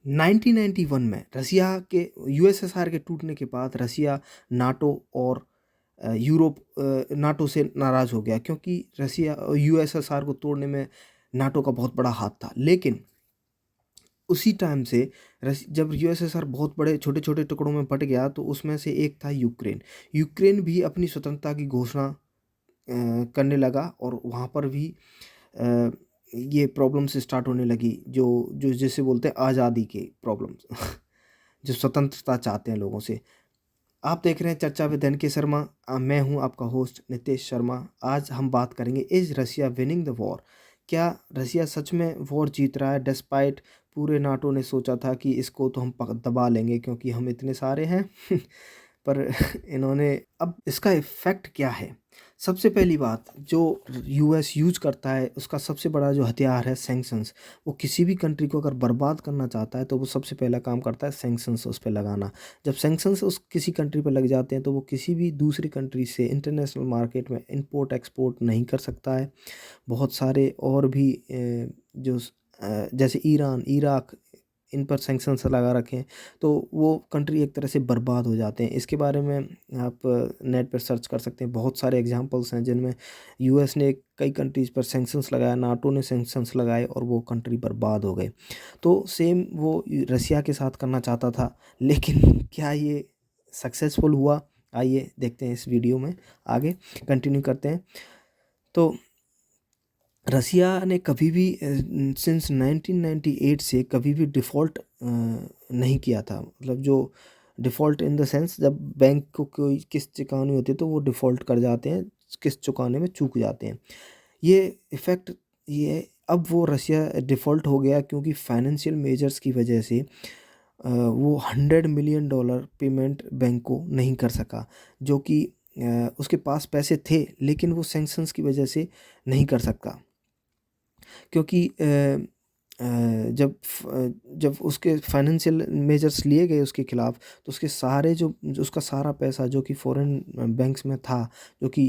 1991 में रसिया के यूएसएसआर के टूटने के बाद रसिया नाटो और नाटो से नाराज़ हो गया, क्योंकि रसिया यूएसएसआर को तोड़ने में नाटो का बहुत बड़ा हाथ था। लेकिन उसी टाइम से जब यूएसएसआर बहुत बड़े छोटे छोटे टुकड़ों में बट गया, तो उसमें से एक था यूक्रेन। यूक्रेन भी अपनी स्वतंत्रता की घोषणा करने लगा, और वहाँ पर भी ये प्रॉब्लम्स स्टार्ट होने लगी, जो जो जिसे बोलते हैं आज़ादी के प्रॉब्लम्स जो स्वतंत्रता चाहते हैं लोगों से। आप देख रहे हैं चर्चा विद एन.के. शर्मा। मैं हूं आपका होस्ट नितेश शर्मा। आज हम बात करेंगे, is Russia winning the war? क्या रसिया सच में वॉर जीत रहा है? डिस्पाइट पूरे नाटो ने सोचा था कि इसको तो हम दबा लेंगे क्योंकि हम इतने सारे हैं पर इन्होंने, अब इसका इफ़ेक्ट क्या है? सबसे पहली बात, जो यूएस यूज करता है उसका सबसे बड़ा जो हथियार है सैंक्शंस। वो किसी भी कंट्री को अगर बर्बाद करना चाहता है तो वो सबसे पहला काम करता है सैंक्शंस उस पर लगाना। जब सैंक्शंस उस किसी कंट्री पर लग जाते हैं तो वो किसी भी दूसरी कंट्री से इंटरनेशनल मार्केट में इंपोर्ट एक्सपोर्ट नहीं कर सकता है। बहुत सारे और भी जैसे ईरान, इराक, इन पर सैंक्शंस लगा रखें तो वो कंट्री एक तरह से बर्बाद हो जाते हैं। इसके बारे में आप नेट पर सर्च कर सकते हैं। बहुत सारे एग्जांपल्स हैं जिनमें यूएस ने कई कंट्रीज़ पर सैंक्शंस लगाया, नाटो ने सैंक्शंस लगाए और वो कंट्री बर्बाद हो गए। तो सेम वो रसिया के साथ करना चाहता था, लेकिन क्या ये सक्सेसफुल हुआ? आइए देखते हैं इस वीडियो में, आगे कंटिन्यू करते हैं। तो रसिया ने कभी भी सिंस 1998 से कभी भी डिफ़ॉल्ट नहीं किया था। मतलब जो डिफ़ॉल्ट इन द सेंस, जब बैंक को कोई किस्त चुकानी होती है तो वो डिफ़ॉल्ट कर जाते हैं, किस्त चुकाने में चूक जाते हैं। ये इफ़ेक्ट, ये अब वो रसिया डिफ़ॉल्ट हो गया क्योंकि फाइनेंशियल मेजर्स की वजह से वो $100 मिलियन पेमेंट बैंक को नहीं कर सका, जो कि उसके पास पैसे थे लेकिन वो सैंक्शंस की वजह से नहीं कर सकता। क्योंकि जब उसके फाइनेंशियल मेजर्स लिए गए उसके खिलाफ, तो उसके सारे जो उसका सारा पैसा जो कि फॉरेन बैंक्स में था, जो कि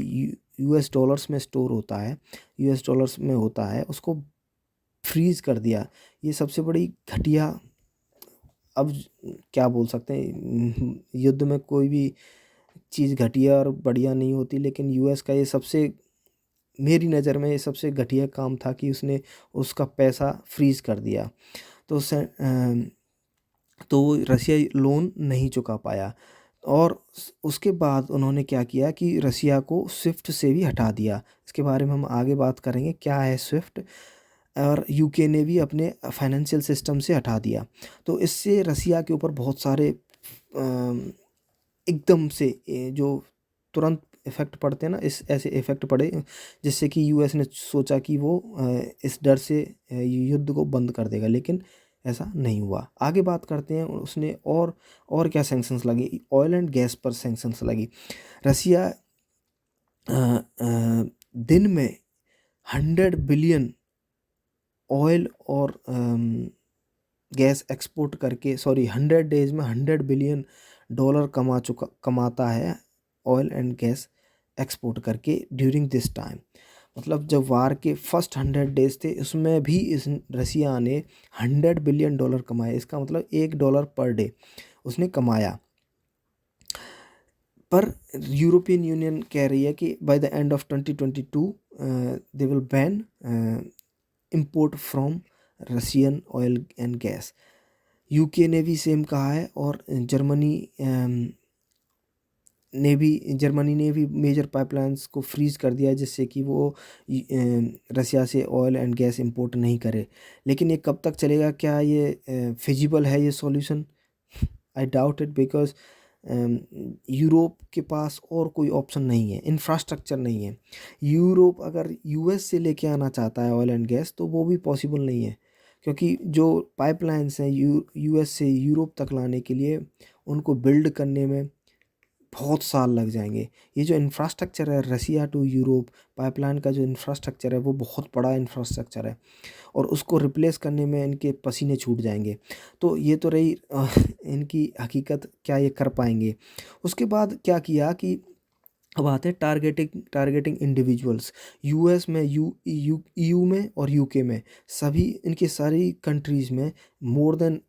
यूएस डॉलर्स में स्टोर होता है, यूएस डॉलर्स में होता है, उसको फ्रीज कर दिया। ये सबसे बड़ी घटिया, अब क्या बोल सकते हैं, युद्ध में कोई भी चीज़ घटिया और बढ़िया नहीं होती, लेकिन यूएस का ये सबसे, मेरी नज़र में ये सबसे घटिया काम था कि उसने उसका पैसा फ्रीज़ कर दिया। तो तो वो रसिया लोन नहीं चुका पाया, और उसके बाद उन्होंने क्या किया कि रसिया को स्विफ्ट से भी हटा दिया। इसके बारे में हम आगे बात करेंगे क्या है स्विफ्ट। और यूके ने भी अपने फाइनेंशियल सिस्टम से हटा दिया। तो इससे रसिया के ऊपर बहुत सारे एकदम से जो तुरंत इफ़ेक्ट पड़ते हैं ना, इस ऐसे इफ़ेक्ट पड़े जिससे कि यूएस ने सोचा कि वो इस डर से युद्ध को बंद कर देगा, लेकिन ऐसा नहीं हुआ। आगे बात करते हैं उसने और क्या सैंक्शंस लगी। ऑयल एंड गैस पर सैंक्शंस लगी। रसिया दिन में 100 बिलियन ऑयल और गैस एक्सपोर्ट करके, सॉरी 100 डेज में $100 बिलियन कमाता है ऑयल एंड गैस एक्सपोर्ट करके ड्यूरिंग दिस टाइम। मतलब जब वार के फर्स्ट 100 डेज थे उसमें भी इस रसिया ने $100 बिलियन कमाए। इसका मतलब $1 पर डे उसने कमाया। पर यूरोपियन यूनियन कह रही है कि by the end of 2022 they will ban import from Russian oil and gas. UK ने भी सेम कहा है, और जर्मनी ने भी मेजर पाइपलाइंस को फ्रीज कर दिया जिससे कि वो रसिया से ऑयल एंड गैस इंपोर्ट नहीं करे। लेकिन ये कब तक चलेगा? क्या ये फिजिबल है ये solution? I doubt it, because Europe के पास और कोई ऑप्शन नहीं है, इंफ्रास्ट्रक्चर नहीं है। यूरोप अगर यूएस से लेके आना चाहता है ऑयल एंड गैस तो वो भी पॉसिबल नहीं है, क्योंकि जो पाइपलाइंस हैं यूएस से यूरोप तक लाने के लिए उनको बिल्ड करने में बहुत साल लग जाएंगे। ये जो इंफ्रास्ट्रक्चर है रसिया टू यूरोप पाइपलाइन का, जो इंफ्रास्ट्रक्चर है वो बहुत बड़ा इंफ्रास्ट्रक्चर है, और उसको रिप्लेस करने में इनके पसीने छूट जाएंगे। तो ये तो रही इनकी हकीकत, क्या ये कर पाएंगे? उसके बाद क्या किया कि अब आते हैं टारगेटिंग इंडिविजुअल्स। यूएस में, ईयू में और यूके में, सभी इनके सारी कंट्रीज़ में more than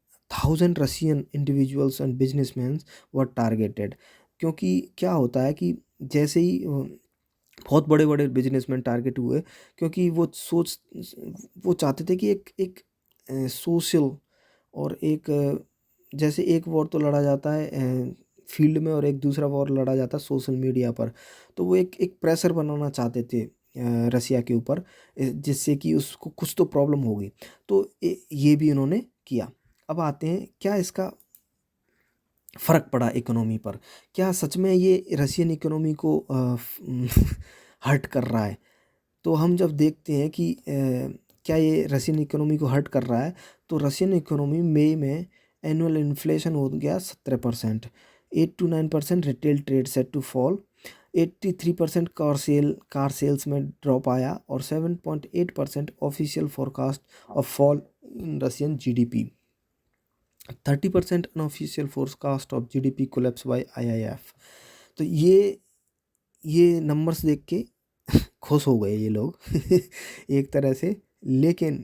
1000 Russian individuals and businessman were targeted. क्योंकि क्या होता है कि जैसे ही बहुत बड़े बड़े बिजनेसमैन टारगेट हुए, क्योंकि वो चाहते थे कि एक एक सोशल और एक जैसे एक वॉर तो लड़ा जाता है फील्ड में और एक दूसरा वॉर लड़ा जाता है सोशल मीडिया पर। तो वो एक एक प्रेशर बनाना चाहते थे रसिया के ऊपर, जिससे कि उसको कुछ तो प्रॉब्लम होगी। तो ये भी इन्होंने किया। अब आते हैं क्या इसका फ़र्क पड़ा इकोनॉमी पर। क्या सच में ये रशियन इकोनॉमी को हर्ट कर रहा है? तो हम जब देखते हैं कि क्या ये रशियन इकोनॉमी को हर्ट कर रहा है, तो रशियन इकोनॉमी मई में एनुअल इन्फ्लेशन हो गया 17%, 8 to 9% retail trade set to fall, 83% car sales में ड्रॉप आया और 7.8% official forecast of fall in Russian GDP, 30% unofficial forecast of GDP collapse by IIF. तो ये नंबर्स देख के खुश हो गए ये लोग एक तरह से। लेकिन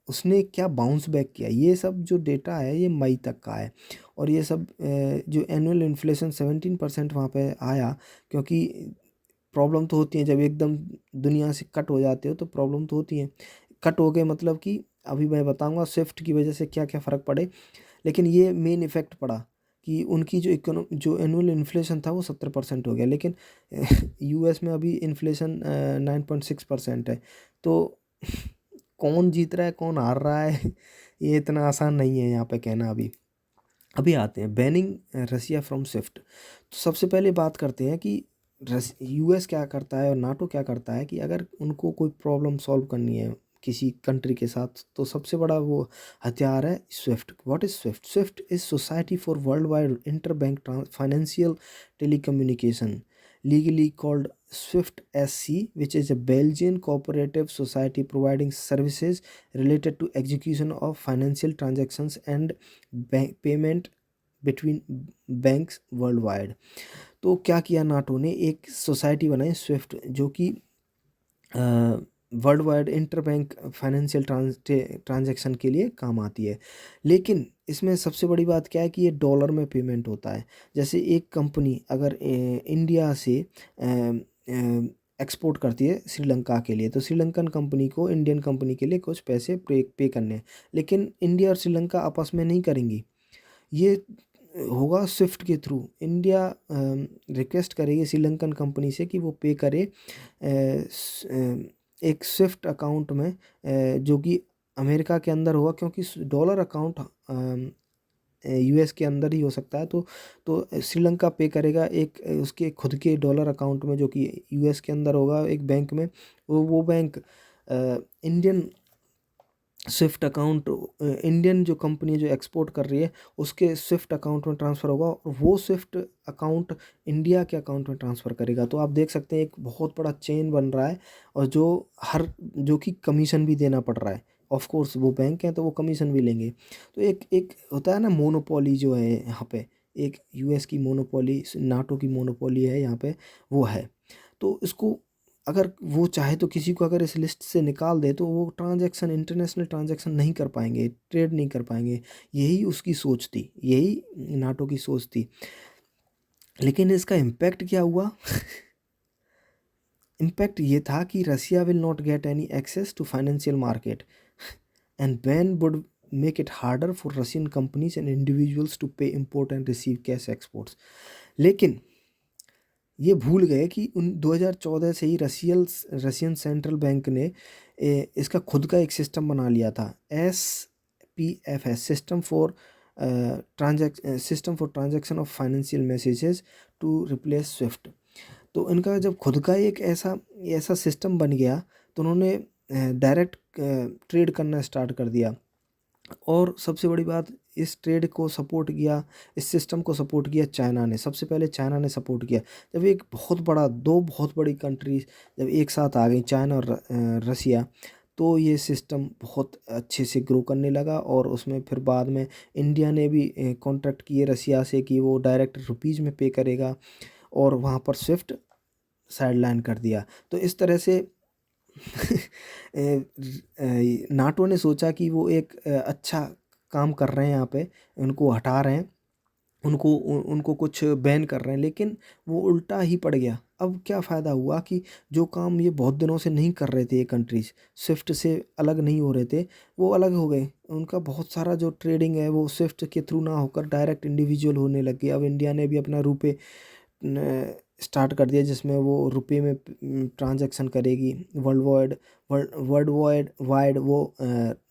उसने क्या बाउंस बैक किया, ये सब जो डेटा है ये मई तक का है। और ये सब जो एनुअल इन्फ्लेशन 17% वहाँ पे आया, क्योंकि प्रॉब्लम तो होती है जब एकदम दुनिया से कट हो जाते हो तो प्रॉब्लम तो होती है। कट हो गए मतलब कि अभी मैं बताऊंगा स्विफ्ट की वजह से क्या क्या फ़र्क पड़े। लेकिन ये मेन इफ़ेक्ट पड़ा कि उनकी जो एनुअल इन्फ्लेशन था वो 70% हो गया। लेकिन यूएस में अभी इन्फ्लेशन 9.6% है। तो कौन जीत रहा है कौन हार रहा है ये इतना आसान नहीं है यहाँ पे कहना। अभी आते हैं बैनिंग रसिया फ्रॉम स्विफ्ट। तो सबसे पहले बात करते हैं कि यूएस क्या करता है और नाटो क्या करता है कि अगर उनको कोई प्रॉब्लम सॉल्व करनी है किसी कंट्री के साथ, तो सबसे बड़ा वो हथियार है Swift. What is Swift? Swift is society for world wide inter bank financial telecommunication, legally called Swift SC, which is a Belgian cooperative society providing services related to execution of financial transactions and payment between banks worldwide। तो क्या किया NATO ने, एक society बनाई Swift, जो कि world wide inter bank financial transaction के लिए काम आती है। लेकिन इसमें सबसे बड़ी बात क्या है कि ये डॉलर में पेमेंट होता है। जैसे एक कंपनी अगर इंडिया से एक्सपोर्ट करती है श्रीलंका के लिए, तो श्रीलंकन कंपनी को इंडियन कंपनी के लिए कुछ पैसे पे करने हैं। लेकिन इंडिया और श्रीलंका आपस में नहीं करेंगी, ये होगा स्विफ्ट के थ्रू। इंडिया रिक्वेस्ट करेगी श्रीलंकन कंपनी से कि वो पे करे एक स्विफ्ट अकाउंट में, जो कि अमेरिका के अंदर होगा, क्योंकि डॉलर अकाउंट यूएस के अंदर ही हो सकता है। तो श्रीलंका पे करेगा एक उसके खुद के डॉलर अकाउंट में, जो कि यूएस के अंदर होगा एक बैंक में। वो bank Indian Swift account, Indian जो कंपनी जो एक्सपोर्ट कर रही है उसके स्विफ्ट अकाउंट में ट्रांसफ़र होगा, और वो स्विफ्ट अकाउंट इंडिया के अकाउंट में ट्रांसफ़र करेगा। तो आप देख सकते हैं एक बहुत बड़ा चेन बन रहा है, और जो कि कमीशन भी देना पड़ रहा है। ऑफ कोर्स वो बैंक हैं तो वो कमीशन भी लेंगे। तो एक एक होता है ना मोनोपोली जो है यहाँ पे, एक यूएस की मोनोपोली, नाटो की मोनोपोली है यहाँ पे, वो है। तो इसको अगर वो चाहे तो किसी को अगर इस लिस्ट से निकाल दे तो वो ट्रांजैक्शन, इंटरनेशनल ट्रांजैक्शन नहीं कर पाएंगे, ट्रेड नहीं कर पाएंगे। यही उसकी सोच थी, यही नाटो की सोच थी। लेकिन इसका इम्पैक्ट क्या हुआ? इम्पैक्ट ये था कि Russia will not get any access to financial market and ban would make it harder for Russian companies and individuals to pay import and receive cash exports. लेकिन ये भूल गए कि 2014 से ही रशियन सेंट्रल बैंक ने इसका खुद का एक सिस्टम बना लिया था, SPFS, system for transaction of financial messages to replace SWIFT. तो इनका जब खुद का एक ऐसा सिस्टम बन गया, तो उन्होंने डायरेक्ट ट्रेड करना स्टार्ट कर दिया। और सबसे बड़ी बात, इस ट्रेड को सपोर्ट किया, इस सिस्टम को सपोर्ट किया चाइना ने। सबसे पहले चाइना ने सपोर्ट किया। जब एक दो बहुत बड़ी कंट्रीज जब एक साथ आ गई, चाइना और रसिया, तो ये सिस्टम बहुत अच्छे से ग्रो करने लगा। और उसमें फिर बाद में इंडिया ने भी कॉन्ट्रैक्ट किए रसिया से कि वो डायरेक्ट रुपीज़ में पे करेगा, और वहाँ पर स्विफ्ट साइडलाइन कर दिया। तो इस तरह से नाटो ने सोचा कि वो एक अच्छा काम कर रहे हैं यहाँ पे, उनको हटा रहे हैं, उनको कुछ बैन कर रहे हैं, लेकिन वो उल्टा ही पड़ गया। अब क्या फ़ायदा हुआ कि जो काम ये बहुत दिनों से नहीं कर रहे थे ये कंट्रीज़, स्विफ्ट से अलग नहीं हो रहे थे, वो अलग हो गए। उनका बहुत सारा जो ट्रेडिंग है वो स्विफ्ट के थ्रू ना होकर डायरेक्ट इंडिविजुअल होने लग गया। अब इंडिया ने भी अपना रुपए स्टार्ट कर दिया, जिसमें वो रुपए में ट्रांजैक्शन करेगी, वर्ल्ड वाइड वो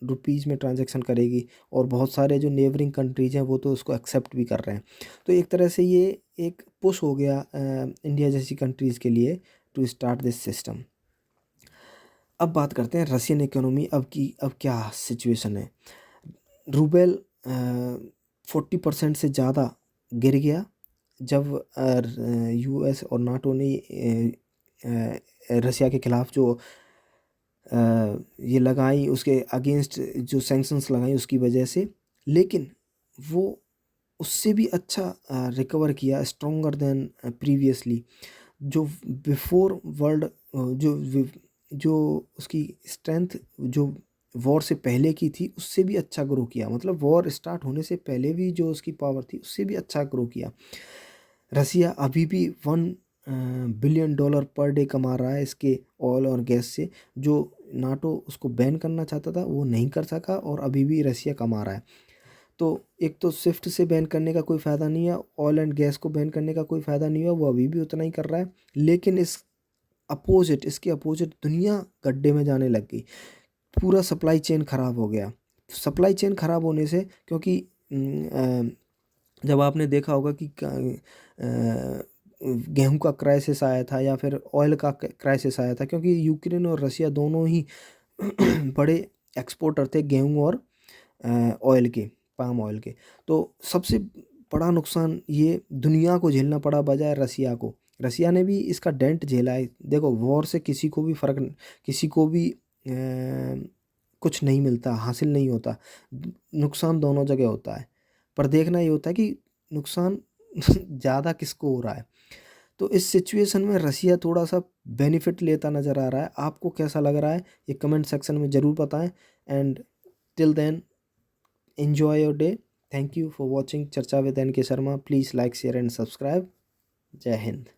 रुपीज़ में ट्रांजैक्शन करेगी, और बहुत सारे जो नेबरिंग कंट्रीज हैं वो तो उसको एक्सेप्ट भी कर रहे हैं। तो एक तरह से ये एक पुश हो गया इंडिया जैसी कंट्रीज़ के लिए टू स्टार्ट दिस सिस्टम। अब बात करते हैं रशियन इकोनॉमी अब क्या सिचुएशन है। रूबेल 40% से ज़्यादा गिर गया जब यूएस और नाटो ने रसिया के खिलाफ जो ये लगाई, उसके अगेंस्ट जो सैंक्शंस लगाई उसकी वजह से। लेकिन वो उससे भी अच्छा रिकवर किया, स्ट्रॉन्गर देन प्रीवियसली। जो बिफोर वर्ल्ड जो उसकी स्ट्रेंथ जो वॉर से पहले की थी उससे भी अच्छा ग्रो किया, मतलब वॉर स्टार्ट होने से पहले भी जो उसकी पावर थी उससे भी अच्छा ग्रो किया। रसिया अभी भी $1 बिलियन पर डे कमा रहा है इसके ऑयल और गैस से। जो नाटो उसको बैन करना चाहता था वो नहीं कर सका, और अभी भी रसिया कमा रहा है। तो एक तो स्विफ्ट से बैन करने का कोई फ़ायदा नहीं है, ऑयल एंड गैस को बैन करने का कोई फ़ायदा नहीं है, वो अभी भी उतना ही कर रहा है। लेकिन इसके अपोजिट दुनिया गड्ढे में जाने लग गई, पूरा सप्लाई चेन ख़राब हो गया। सप्लाई चेन ख़राब होने से, क्योंकि जब आपने देखा होगा कि गेहूं का क्राइसिस आया था या फिर ऑयल का क्राइसिस आया था, क्योंकि यूक्रेन और रसिया दोनों ही बड़े एक्सपोर्टर थे गेहूं और ऑयल के, पाम ऑयल के। तो सबसे बड़ा नुकसान ये दुनिया को झेलना पड़ा बजाय रसिया को। रसिया ने भी इसका डेंट झेला है। देखो, वॉर से किसी को भी कुछ नहीं मिलता, हासिल नहीं होता, नुकसान दोनों जगह होता है। पर देखना ये होता है कि नुकसान ज़्यादा किसको हो रहा है। तो इस सिचुएशन में रसिया थोड़ा सा बेनिफिट लेता नज़र आ रहा है। आपको कैसा लग रहा है ये कमेंट सेक्शन में ज़रूर बताएं। And till then, enjoy your day. Thank you for watching Charcha with N K Sharma. Please like, share and subscribe. जय हिंद।